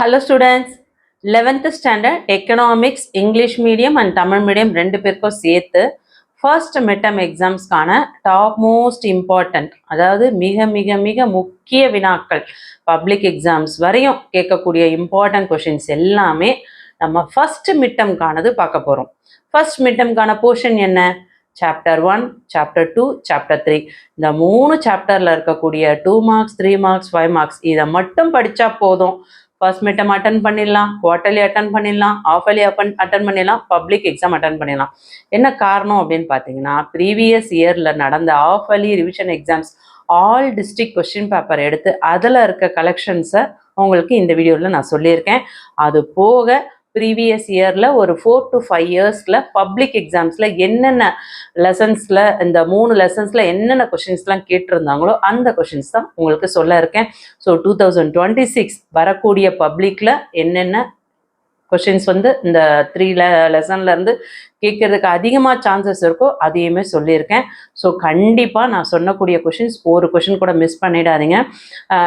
Hello students, 11th standard economics English medium and Tamil medium ரெண்டு பேருக்கும் சேர்த்து first midterm எக்ஸாம்ஸ்க்கான டாப் மோஸ்ட் இம்பார்ட்டண்ட், அதாவது மிக மிக மிக முக்கிய வினாக்கள் பப்ளிக் எக்ஸாம்ஸ் வரையும் கேட்கக்கூடிய இம்பார்ட்டன்ட் கொஷின்ஸ் எல்லாமே நம்ம ஃபர்ஸ்ட் மிட்டம்கானது பார்க்க போகிறோம். ஃபர்ஸ்ட் மிட்டம்கான போர்ஷன் என்ன? Chapter 1, chapter 2, chapter 3. இந்த 3 சாப்டரில் இருக்கக்கூடிய 2 மார்க்ஸ், 3 மார்க்ஸ், 5 மார்க்ஸ் இதை மட்டும் படித்தா போதும். ஃபர்ஸ்ட் மிட்டம் அட்டன் பண்ணிடலாம், குவார்டர்லி அட்டன் பண்ணிடலாம், ஆஃபர்லி அட்டன் பண்ணிடலாம், பப்ளிக் எக்ஸாம் அட்டன் பண்ணிடலாம். என்ன காரணம் அப்படின்னு பார்த்தீங்கன்னா, ப்ரீவியஸ் இயரில் நடந்த half yearly revision exams all district question paper எடுத்து அதில் இருக்க கலெக்ஷன்ஸை உங்களுக்கு இந்த வீடியோவில் நான் சொல்லியிருக்கேன். அது போக ப்ரீவியஸ் இயரில் ஒரு 4 to 5 இயர்ஸில் பப்ளிக் எக்ஸாம்ஸில் என்னென்ன லெசன்ஸில் இந்த 3 லெசன்ஸில் என்னென்ன கொஷின்ஸ்லாம் கேட்டிருந்தாங்களோ அந்த கொஷின்ஸ் தான் உங்களுக்கு சொல்ல இருக்கேன். ஸோ 2026 வரக்கூடிய பப்ளிக்கில் என்னென்ன கொஷின்ஸ் வந்து இந்த 3 லெசன்லேருந்து கேட்கறதுக்கு அதிகமாக சான்சஸ் இருக்கோ அதையுமே சொல்லியிருக்கேன். ஸோ கண்டிப்பாக நான் சொன்னக்கூடிய கொஷின்ஸ் ஒரு கொஷின் கூட மிஸ் பண்ணிடாதீங்க.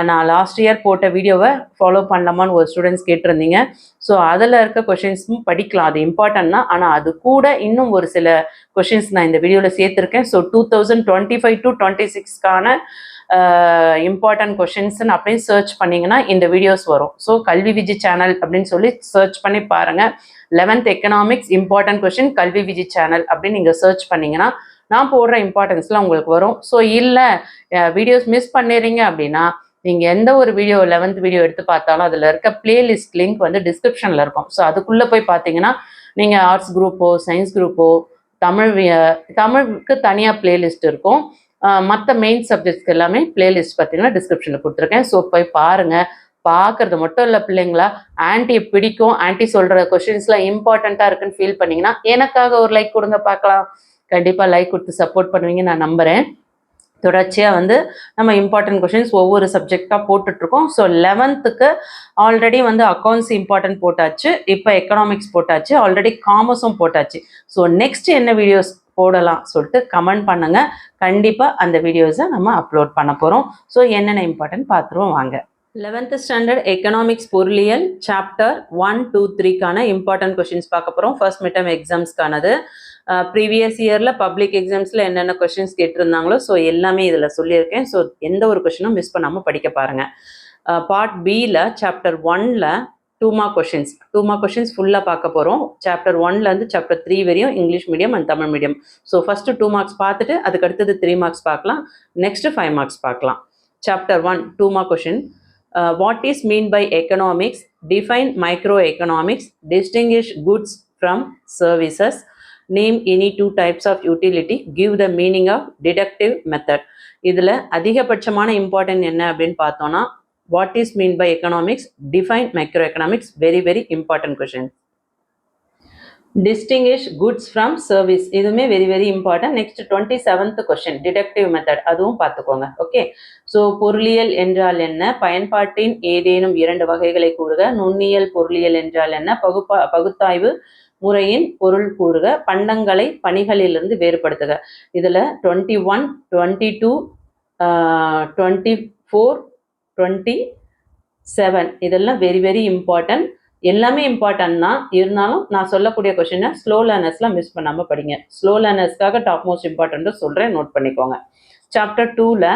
நான் லாஸ்ட் இயர் போட்ட வீடியோவை ஃபாலோ பண்ணலாமான்னு ஒரு ஸ்டூடெண்ட்ஸ் கேட்டிருந்தீங்க. ஸோ அதில் இருக்க கொஷின்ஸும் படிக்கலாம், அது இம்பார்ட்டன்ட் தான். ஆனால் அது கூட இன்னும் ஒரு சில கொஷின்ஸ் நான் இந்த வீடியோவில் சேர்த்துருக்கேன். ஸோ 2025 to 26க்கான இம்பார்ட்டன்ட் கொஷின்ஸ்ன்னு அப்படின்னு சர்ச் பண்ணிங்கன்னா இந்த வீடியோஸ் வரும். ஸோ கல்வி விஜி சேனல் அப்படின்னு சொல்லி சர்ச் பண்ணி பாருங்கள். 11th எக்கனாமிக்ஸ் இம்பார்ட்டன்ட் கொஷின் கல்வி விஜி சேனல் அப்படின்னு நீங்கள் சர்ச் பண்ணிங்கன்னா நான் போடுற இம்பார்ட்டன்ஸ்லாம் உங்களுக்கு வரும். ஸோ இல்லை வீடியோஸ் மிஸ் பண்ணிடுறீங்க அப்படின்னா நீங்கள் எந்த ஒரு வீடியோ 11th வீடியோ எடுத்து பார்த்தாலும் அதில் இருக்க பிளேலிஸ்ட் லிங்க் வந்து டிஸ்கிரிப்ஷனில் இருக்கும். ஸோ அதுக்குள்ளே போய் பார்த்தீங்கன்னா நீங்கள் ஆர்ட்ஸ் குரூப்போ சயின்ஸ் குரூப்போ தமிழுக்கு தனியாக பிளேலிஸ்ட் இருக்கும். மற்ற மெயின் சப்ஜெக்ட்ஸ்க்கு எல்லாமே பிளேலிஸ்ட் பார்த்தீங்கன்னா டிஸ்கிரிப்ஷனில் கொடுத்துருக்கேன். ஸோ போய் பாருங்கள். பார்க்குறது மட்டும் இல்லை பிள்ளைங்களா, ஆன்டி பிடிக்கும், ஆன்டி சொல்கிற கொஷின்ஸ்லாம் இம்பார்ட்டண்ட்டாக இருக்குன்னு ஃபீல் பண்ணிங்கன்னா எனக்காக ஒரு லைக் கொடுங்க பார்க்கலாம். கண்டிப்பாக லைக் கொடுத்து சப்போர்ட் பண்ணுவீங்க நான் நம்புகிறேன். தொடர்ச்சியாக வந்து நம்ம இம்பார்ட்டன்ட் கொஷின்ஸ் ஒவ்வொரு சப்ஜெக்டாக போட்டுட்ருக்கோம். ஸோ 11th ஆல்ரெடி வந்து அக்கௌண்ட்ஸ் இம்பார்ட்டன்ட் போட்டாச்சு, இப்போ எக்கனாமிக்ஸ் போட்டாச்சு, ஆல்ரெடி காமர்ஸும் போட்டாச்சு. ஸோ நெக்ஸ்ட் என்ன வீடியோஸ் போடலாம் சொல்லிட்டு கமெண்ட் பண்ணுங்கள். கண்டிப்பாக அந்த வீடியோஸை நம்ம அப்லோட் பண்ண போகிறோம். ஸோ என்னென்ன இம்பார்ட்டன்ட் பார்த்துருவோம் வாங்க. 11th ஸ்டாண்டர்ட் எக்கனாமிக்ஸ் பொருளியல் சாப்டர் 1, 2, 3க்கான இம்பார்ட்டன்ட் கொஷின்ஸ் பார்க்க போகிறோம். ஃபர்ஸ்ட் மிட்டம் எக்ஸாம்ஸ்க்கானது. ப்ரீவியஸ் இயரில் பப்ளிக் எக்ஸாம்ஸில் என்னென்ன கொஷின்ஸ் கேட்டிருந்தாங்களோ ஸோ எல்லாமே இதில் சொல்லியிருக்கேன். ஸோ எந்த ஒரு கொஷினும் மிஸ் பண்ணாமல் படிக்க பாருங்கள். பார்ட் பியில் சாப்டர் 1ல் 2 மார்க் கொஷின்ஸ் ஃபுல்லாக பார்க்க போகிறோம். சாப்டர் 1லேருந்து சாப்டர் 3 வரையும் English medium and Tamil medium. So first 2 marks பார்த்துட்டு அதுக்கு அடுத்தது 3 மார்க்ஸ் பார்க்கலாம், நெக்ஸ்ட்டு 5 மார்க்ஸ் பார்க்கலாம். Chapter 1 2 mark question. What is mean by economics? Define microeconomics. Distinguish goods from services. Name any 2 types of utility. Give the meaning of deductive method. இதில் அதிகபட்சமான important என்ன அப்படின்னு பார்த்தோன்னா, what is mean by economics? Define microeconomics. Very very important question. Distinguish goods from service. இதுவுமே very very important. Next 27th question deductive method, அதுவும் பார்த்துக்கோங்க. Okay. So பொருளியல் என்றால் என்ன? பயன்பாட்டின் ஏதேனும் 2 வகைகளை கூறுக. நுண்ணியல் பொருளியல் என்றால் என்ன? பகுத்தாய்வு முறையின் பொருள் கூறுக. பண்டங்களை பணிகளிலிருந்து வேறுபடுத்துக. இதில் 21, 22, 24, 27 இதெல்லாம் வெரி வெரி இம்பார்ட்டன்ட். எல்லாமே இம்பார்ட்டன்ட் தான், இருந்தாலும் நான் சொல்லக்கூடிய கொஷினை ஸ்லோ லேர்னர்ஸ்லாம் மிஸ் பண்ணாமல் படிங்க. ஸ்லோ லேர்னர்ஸ்க்காக டாப் மோஸ்ட் இம்பார்ட்டன்ட்டு சொல்கிறேன், நோட் பண்ணிக்கோங்க. சாப்டர் 2ல்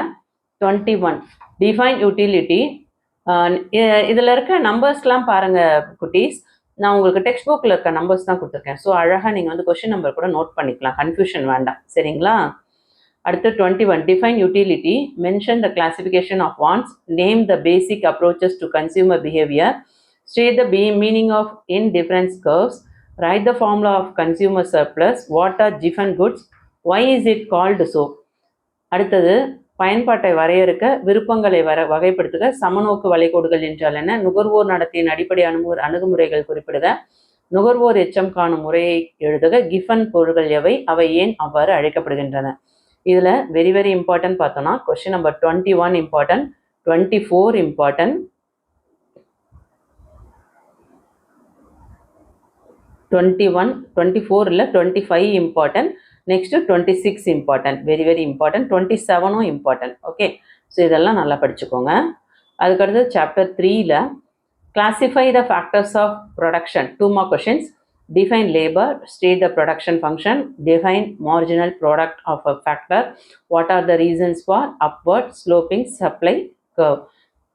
21 டிஃபைன் யூட்டிலிட்டி. இதில் இருக்க நம்பர்ஸ்லாம் பாருங்கள் குட்டீஸ். நான் உங்களுக்கு டெக்ஸ்ட் புக்கில் இருக்க நம்பர்ஸ் தான் கொடுத்துருக்கேன். ஸோ அழகாக நீங்கள் வந்து கொஷின் நம்பர் கூட நோட் பண்ணிக்கலாம், கன்ஃபியூஷன் வேண்டாம், சரிங்களா? அடுத்து 21 define utility. Mention the classification of wants. Name the basic approaches to consumer behaviour. State the meaning of indifference curves. Write the formula of consumer surplus. What are Giffen goods? Why is it called so? அடுத்தது பயன்பாட்டை வரையறுக்க, விருப்பங்களை வகைப்படுத்துக. சமநோக்கு வளைகோடுகள் என்றால் என்ன? நுகர்வோர் நடத்தியின் அடிப்படை அணுகுமுறைகள் குறிப்பிடுக. நுகர்வோர் எச்சம் காணும் முறையை எழுதுக. கிஃபன் பொருள்கள் எவை? அவை ஏன் அவ்வாறு அழைக்கப்படுகின்றன? இதில் வெரி வெரி இம்பார்ட்டன்ட் பார்த்தோன்னா கொஸ்டின் நம்பர் 21 இம்பார்ட்டன்ட், 24 இம்பார்ட்டன்ட், 21, 24 இல்லை 25 important, next 26 important, very very important, 27ம் இம்பார்ட்டன்ட். ஓகே. ஸோ இதெல்லாம் நல்லா படிச்சுக்கோங்க. அதுக்கடுத்து சாப்டர் 3ல் Classify the factors of production. 2 more questions. Define labor, state the production function, define marginal product of a factor. What are the reasons for upward sloping supply curve?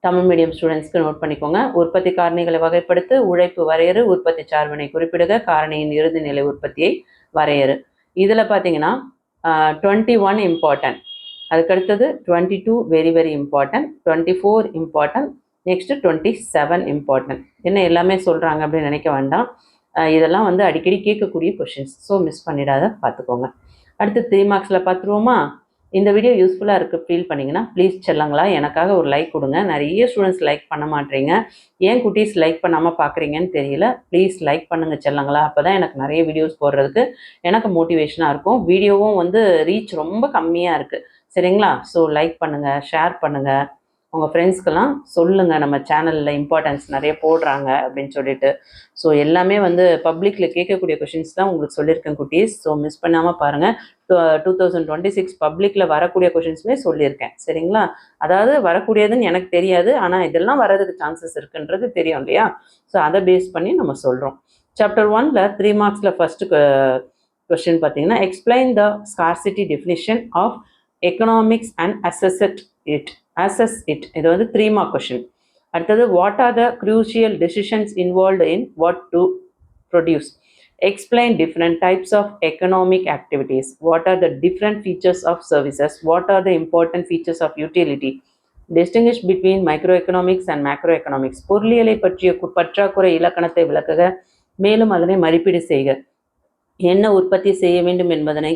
Tamil medium ஸ்டூடெண்ட்ஸ்க்கு note பண்ணிக்கோங்க. உற்பத்தி காரணிகளை வகைப்படுத்து, உழைப்பு வரையறு, உற்பத்தி சார்பினை குறிப்பிடுக, காரணியின் இறுதி நிலை உற்பத்தியை வரையறு. இதில் பார்த்தீங்கன்னா 21 இம்பார்ட்டன்ட், அதுக்கடுத்தது 22 very very important, 24 important, next 27 important. என்ன எல்லாமே சொல்கிறாங்க அப்படின்னு நினைக்க வேண்டாம். இதெல்லாம் வந்து அடிக்கடி கேட்கக்கூடிய கொஷின்ஸ், ஸோ மிஸ் பண்ணிடாத பார்த்துக்கோங்க. அடுத்து 3 மார்க்ஸில் பார்த்துருவோமா? இந்த வீடியோ யூஸ்ஃபுல்லாக இருக்குது ஃபீல் பண்ணிங்கன்னா ப்ளீஸ் செல்லங்களா எனக்காக ஒரு லைக் கொடுங்க. நிறைய ஸ்டூடெண்ட்ஸ் லைக் பண்ண மாட்டேறீங்க, ஏன் குட்டீஸ் லைக் பண்ணாமல் பார்க்குறீங்கன்னு தெரியல. ப்ளீஸ் லைக் பண்ணுங்கள் செல்லங்களா, அப்போ தான் எனக்கு நிறைய வீடியோஸ் போடுறதுக்கு எனக்கு மோட்டிவேஷனாக இருக்கும். வீடியோவும் வந்து ரீச் ரொம்ப கம்மியாக இருக்குது, சரிங்களா? ஸோ லைக் பண்ணுங்கள், ஷேர் பண்ணுங்கள், உங்கள் ஃப்ரெண்ட்ஸ்க்கெல்லாம் சொல்லுங்கள் நம்ம சேனலில் இம்பார்ட்டன்ஸ் நிறைய போடுறாங்க அப்படின்னு சொல்லிட்டு. ஸோ எல்லாமே வந்து பப்ளிக்கில் கேட்கக்கூடிய கொஷின்ஸ் தான் உங்களுக்கு சொல்லியிருக்கேன் குட்டீஸ், ஸோ மிஸ் பண்ணாமல் பாருங்கள். 2026 பப்ளிக்கில் வரக்கூடிய கொஷின்ஸுமே சொல்லியிருக்கேன், சரிங்களா? அதாவது வரக்கூடியதுன்னு எனக்கு தெரியாது, ஆனால் இதெல்லாம் வரதுக்கு சான்சஸ் இருக்குன்றது தெரியும் இல்லையா? ஸோ அதை பேஸ் பண்ணி நம்ம சொல்கிறோம். சாப்டர் 1ல் 3 மார்க்ஸில் ஃபஸ்ட்டு கொஸ்டின் பார்த்தீங்கன்னா, explain the scarcity definition of economics and assess it. இது வந்து 3 மார்க் கொஸ்டின். அடுத்தது, what are the crucial decisions involved in what to produce. Explain different types of economic activities. What are the different features of services? What are the important features of utility? Distinguish between microeconomics and macroeconomics. பொருளியலை பற்றிய பற்றாக்குறை இலக்கணத்தை விளக்குக, மேலும் அதனை மதிப்பீடு செய்க. என்ன உற்பத்தி செய்ய வேண்டும் என்பதனை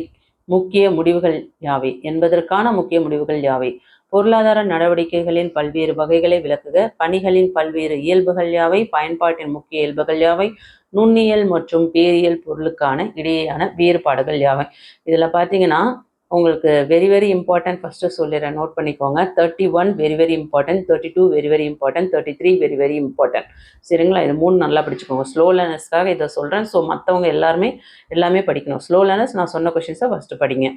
முக்கிய முடிவுகள் யாவை என்பதற்கான முக்கிய முடிவுகள் யாவை? பொருளாதார நடவடிக்கைகளின் பல்வேறு வகைகளை விளக்குக. பணிகளின் பல்வேறு இயல்புகள் யாவை? பயன்பாட்டின் முக்கிய இயல்புகள் யாவை? நுண்ணியல் மற்றும் பேரியல் பொருளுக்கான இடையேயான வேறுபாடுகள் யாவை? இதில் பார்த்தீங்கன்னா உங்களுக்கு வெரி வெரி இம்பார்ட்டன்ட் ஃபஸ்ட்டு சொல்லிடுறேன், நோட் பண்ணிக்கோங்க. 31 very very important, 32 very very important, 33 very very important, சரிங்களா? இது 3 நல்லா படிச்சுக்கோங்க. ஸ்லோ லேர்னர்ஸ்க்காக இதை சொல்கிறேன். ஸோ மற்றவங்க எல்லாமே படிக்கணும். ஸ்லோ லேர்னர்ஸ் நான் சொன்ன கொஷின்ஸை ஃபஸ்ட்டு படிங்க.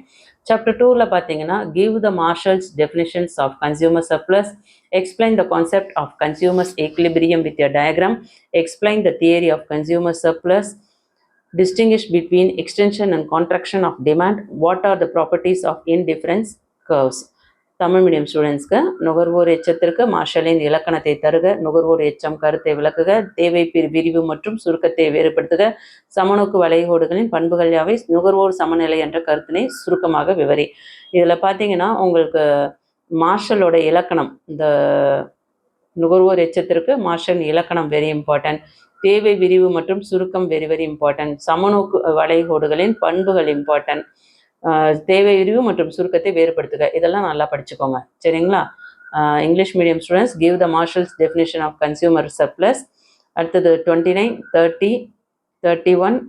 சாப்டர் 2ல் பார்த்தீங்கன்னா, give the Marshall's definitions of consumer surplus, explain the concept of consumers equilibrium with a diagram, explain the theory of consumer surplus, distinguish between extension and contraction of demand, what are the properties of indifference curves. Tamil medium ஸ்டூடெண்ட்ஸ்க்கு நுகர்வோர் எச்சத்திற்கு மார்ஷலின் இலக்கணத்தை தருக, நுகர்வோர் எச்சம் கருத்தை விளக்குக, தேவை விரிவு மற்றும் சுருக்கத்தை வேறுபடுத்துக, சமநோக்கு வளைகோடுகளின் பண்புகள் யாவை, நுகர்வோர் சமநிலை என்ற கருத்தினை சுருக்கமாக விவரி. இதில் பார்த்தீங்கன்னா உங்களுக்கு மார்ஷலோட இலக்கணம், இந்த நுகர்வோர் எச்சத்திற்கு மார்ஷல் இலக்கணம் வெரி இம்பார்ட்டன்ட், தேவை விரிவு மற்றும் சுருக்கம் வெரி வெரி இம்பார்ட்டன்ட், சமநோக்கு வளைகோடுகளின் பண்புகள் இம்பார்ட்டன்ட், தேவை விரிவு மற்றும் சுருக்கத்தை வேறுபடுத்துக. இதெல்லாம் நல்லா படிச்சுக்கோங்க, சரிங்களா? English medium students, give the Marshall's definition of consumer surplus. அடுத்தது 29, 30, 31,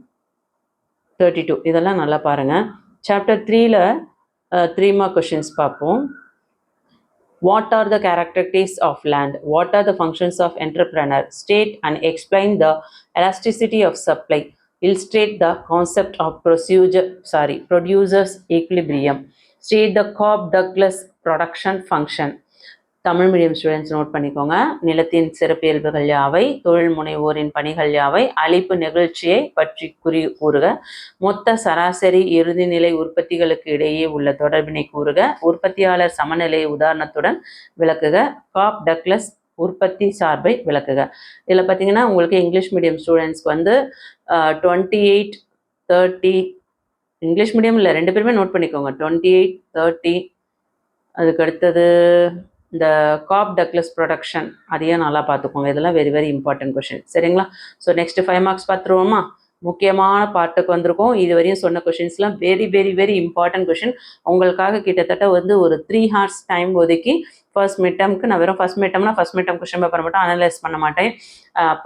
32 இதெல்லாம் நல்லா பாருங்கள். சாப்டர் 3ல் 3 மார்க் கொஷின்ஸ் பார்ப்போம். What are the characteristics of land? What are the functions of entrepreneur? State and explain the elasticity of supply. Illustrate the concept of producer's equilibrium. State the Cobb-Douglas production function. Tamil medium students note பண்ணிக்கோங்க. நிலத்தின் சிறப்பியல்புகள் யாவை? தொழில் முனைவோரின் பணிகள் யாவை? அளிப்பு நிகழ்ச்சியை பற்றி கூறுக. மொத்த சராசரி இறுதிநிலை உற்பத்திகளுக்கு இடையே உள்ள தொடர்பினை கூறுக. உற்பத்தியாளர் சமநிலையை உதாரணத்துடன் விளக்குக. காப் டக்ளஸ் உற்பத்தி சார்பை விளக்குக. இதில் பார்த்தீங்கன்னா உங்களுக்கு இங்கிலீஷ் மீடியம் ஸ்டூடெண்ட்ஸ்க்கு வந்து 28, 30, இங்கிலீஷ் மீடியம் இல்லை, 2 பேருமே நோட் பண்ணிக்கோங்க. 28, 30, அதுக்கு அடுத்தது இந்த காப் டக்ளஸ் ப்ரொடக்ஷன், அதையும் நல்லா பார்த்துக்கோங்க. இதெல்லாம் வெரி வெரி இம்பார்ட்டன்ட் கொஷின், சரிங்களா? ஸோ நெக்ஸ்ட் 5 மார்க்ஸ் பார்த்துருவோமா? முக்கியமான பார்ட்டுக்கு வந்திருக்கோம். இது வரையும் சொன்ன கொஷின்ஸ்லாம் very very very important question. உங்களுக்காக கிட்டத்தட்ட வந்து ஒரு 3 hours டைம் ஒதுக்கி ஃபர்ஸ்ட் மிட் டேர்முக்கு நான் வெறும் first mid term question paper மட்டும் அனலைஸ் பண்ண மாட்டேன்.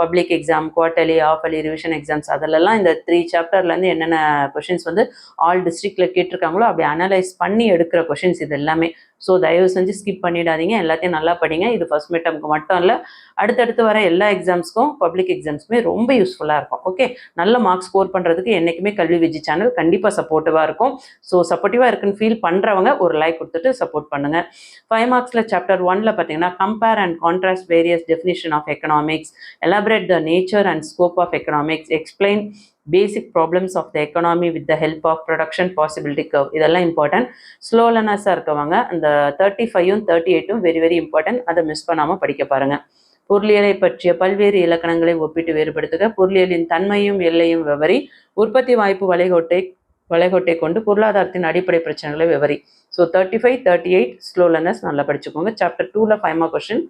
Public exam, quarterly, half yearly, revision exams அதிலெல்லாம் இந்த 3 சாப்டர்லேருந்து என்னென்ன கொஷின்ஸ் வந்து ஆல் டிஸ்ட்ரிக்டில் கேட்டிருக்காங்களோ அப்படி அனலைஸ் பண்ணி எடுக்கிற கொஷின்ஸ் இது எல்லாமே. ஸோ தயவு செஞ்சு ஸ்கிப் பண்ணிடாதீங்க, எல்லாத்தையும் நல்லா படிங்க. இது ஃபர்ஸ்ட் மிட் டேர்முக்கு மட்டும் இல்லை, அடுத்தடுத்து வர எல்லா எக்ஸாம்ஸ்க்கும் பப்ளிக் எக்ஸாம்ஸுமே ரொம்ப யூஸ்ஃபுல்லாக இருக்கும். ஓகே, நல்ல மார்க்ஸ் ஸ்கோர் பண்ணுறதுக்கு என்றைக்குமே கல்வி விஜி சேனல் கண்டிப்பாக சப்போர்ட்டிவாக இருக்கும். ஸோ சப்போர்ட்டிவாக இருக்குன்னு ஃபீல் பண்ணுறவங்க ஒரு லைக் கொடுத்துட்டு சப்போர்ட் பண்ணுங்கள். 5 மார்க்ஸில் சாப்டர் 1ல் பார்த்தீங்கன்னா, compare and contrast various definition of economics, Elaborate the nature and scope of economics. Explain basic problems of the economy with the help of production possibility curve. இதெல்லாம் important. Slow லேர்னர்ஸாக இருக்கவங்க அந்த 35ம் 38ம் very very important. அதை miss பண்ணாமல் படிக்க பாருங்கள். பொருளியலை பற்றிய பல்வேறு இலக்கணங்களை ஒப்பிட்டு வேறுபடுத்துக. பொருளியலின் தன்மையும் எல்லையும் விவரி. உற்பத்தி வாய்ப்பு வளைகோட்டை கொண்டு பொருளாதாரத்தின் அடிப்படை பிரச்சனைகளை விவரி. ஸோ 35, 38 ஸ்லோ லேர்னர்ஸ் நல்லா படிச்சுக்கோங்க. சாப்டர் 2ல 5 mark question.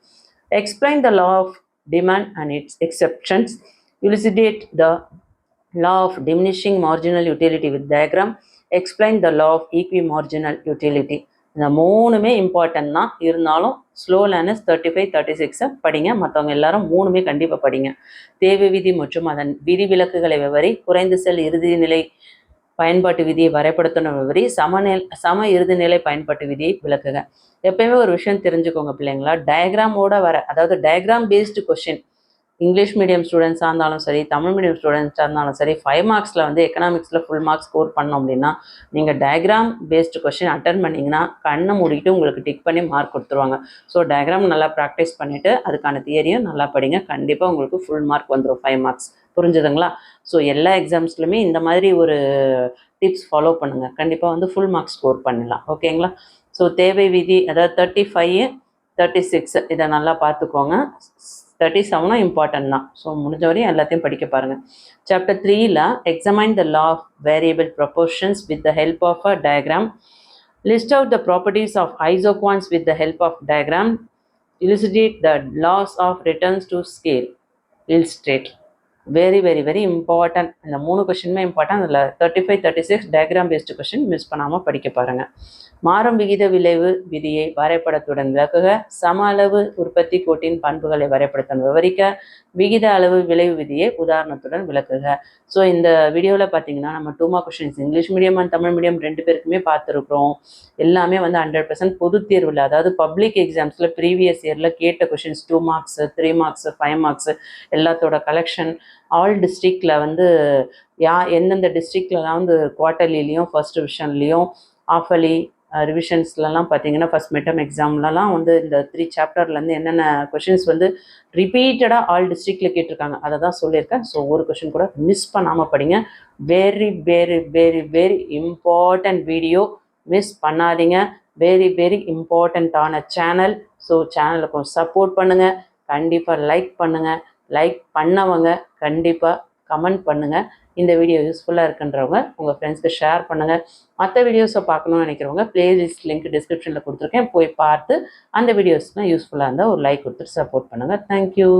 Explain the law of demand and its exceptions. elucidate the law of diminishing marginal utility with diagram. Explain the law of equimarginal utility. இந்த மூணுமே இம்பார்ட்டன்ட் தான். இருந்தாலும் ஸ்லோ லேர்னர்ஸ் 35, 36 படிங்க. மற்றவங்க எல்லாரும் மூணுமே கண்டிப்பாக படிங்க. தேவை விதி மற்றும் அதன் விதிவிலக்குகளை விவரி. குறைந்து செல் இறுதிநிலை பயன்பாட்டு விதியை வரைபடத்துடன் விவரி. சம இறுதிநிலை பயன்பாட்டு விதியை விளக்குக. எப்பயுமே ஒரு விஷயம் தெரிஞ்சுக்கோங்க பிள்ளைங்களா, டயக்ராமோட அதாவது diagram based question English medium ஸ்டூடெண்ட்ஸாக இருந்தாலும் சரி, தமிழ் மீடியம் ஸ்டூடெண்ட்ஸாக இருந்தாலும் சரி, 5 மார்க்ஸில் வந்து எக்கனாமிக்ஸில் ஃபுல் மார்க்ஸ் ஸ்கோர் பண்ணோம் அப்படின்னா நீங்கள் டயக்ராம் பேஸ்டு கொஸ்டின் அட்டன் பண்ணிங்கன்னா கண்ணை மூடிக்கிட்டு உங்களுக்கு டிக் பண்ணி மார்க் கொடுத்துருவாங்க. ஸோ டயக்ராம் நல்லா ப்ராக்டிஸ் பண்ணிவிட்டு அதுக்கான தியரியும் நல்லா படிங்க. கண்டிப்பாக உங்களுக்கு ஃபுல் மார்க் வந்துடும் 5 மார்க்ஸ். புரிஞ்சுதுங்களா? ஸோ எல்லா எக்ஸாம்ஸ்லையுமே இந்த மாதிரி ஒரு டிப்ஸ் ஃபாலோ பண்ணுங்கள். கண்டிப்பாக வந்து ஃபுல் மார்க்ஸ் ஸ்கோர் பண்ணலாம். ஓகேங்களா? ஸோ தேவை விதி அதாவது 35, 36 இதை நல்லா பார்த்துக்கோங்க. 37 இம்பார்ட்டன்ட் தான். ஸோ முடிஞ்ச வரையும் எல்லாத்தையும் படிக்க பாருங்கள். சாப்டர் 3ல examine the law of variable proportions with the help of a diagram. List out the properties of isoquants with the help of diagram. elucidate the laws of returns to scale. illustrate. Very very very important. இந்த 3 கொஸ்டினுமே important. அதில் 35, 36 diagram based question miss பண்ணாமல் படிக்க பாருங்கள். மாறும் விகித விளைவு விதியை வரைபடத்துடன் விளக்குக. சம அளவு உற்பத்தி கோட்டின் பண்புகளை வரைபடத்துடன் விவரிக்க. விகித அளவு விளைவு விதியை உதாரணத்துடன் விளக்குக. ஸோ இந்த வீடியோவில் பார்த்தீங்கன்னா நம்ம 2 mark questions English medium and Tamil medium 2 பேருக்குமே பார்த்துருக்குறோம். எல்லாமே வந்து 100% பொது தேர்வில் அதாவது பப்ளிக் எக்ஸாம்ஸில் ப்ரீவியஸ் இயரில் கேட்ட கொஷின்ஸ் 2 மார்க்ஸ், 3 மார்க்ஸ், 5 மார்க்ஸ் எல்லாத்தோட கலெக்ஷன் ஆல் டிஸ்ட்ரிக்டில் வந்து எந்தெந்த டிஸ்ட்ரிக்ட்லலாம் வந்து குவார்ட்டர்லிலையும் ஃபர்ஸ்ட் டிவிஷன்லேயும் ஆஃபலி ரிவிஷன்ஸ்லலாம் பார்த்தீங்கன்னா ஃபர்ஸ்ட் மிட்டம் எக்ஸாம்லலாம் வந்து இந்த 3 சாப்டர்லேருந்து என்னென்ன கொஷின்ஸ் வந்து ரிப்பீட்டடாக ஆல் டிஸ்ட்ரிக்டில் கேட்டிருக்காங்க அதை தான் சொல்லியிருக்கேன். ஸோ ஒரு கொஷின் கூட மிஸ் பண்ணாமல் படிங்க. Very very very very important video, miss பண்ணாதீங்க. வெரி வெரி இம்பார்ட்டண்ட்டான சேனல். ஸோ சேனலுக்கும் சப்போர்ட் பண்ணுங்கள். கண்டிப்பாக லைக் பண்ணுங்கள். லைக் பண்ணவங்க கண்டிப்பாக கமெண்ட் பண்ணுங்கள். இந்த வீடியோ யூஸ்ஃபுல்லாக இருக்குன்றவங்க உங்கள் ஃப்ரெண்ட்ஸ்க்கு ஷேர் பண்ணுங்கள். மற்ற வீடியோஸை பார்க்கணும்னு நினைக்கிறவங்க பிளேலிஸ்ட் லிங்க் டிஸ்கிரிப்ஷனில் கொடுத்துருக்கேன், போய் பார்த்து அந்த வீடியோஸ்லாம் யூஸ்ஃபுல்லாக இருந்தால் ஒரு லைக் கொடுத்துட்டு சப்போர்ட் பண்ணுங்கள். தேங்க்யூ.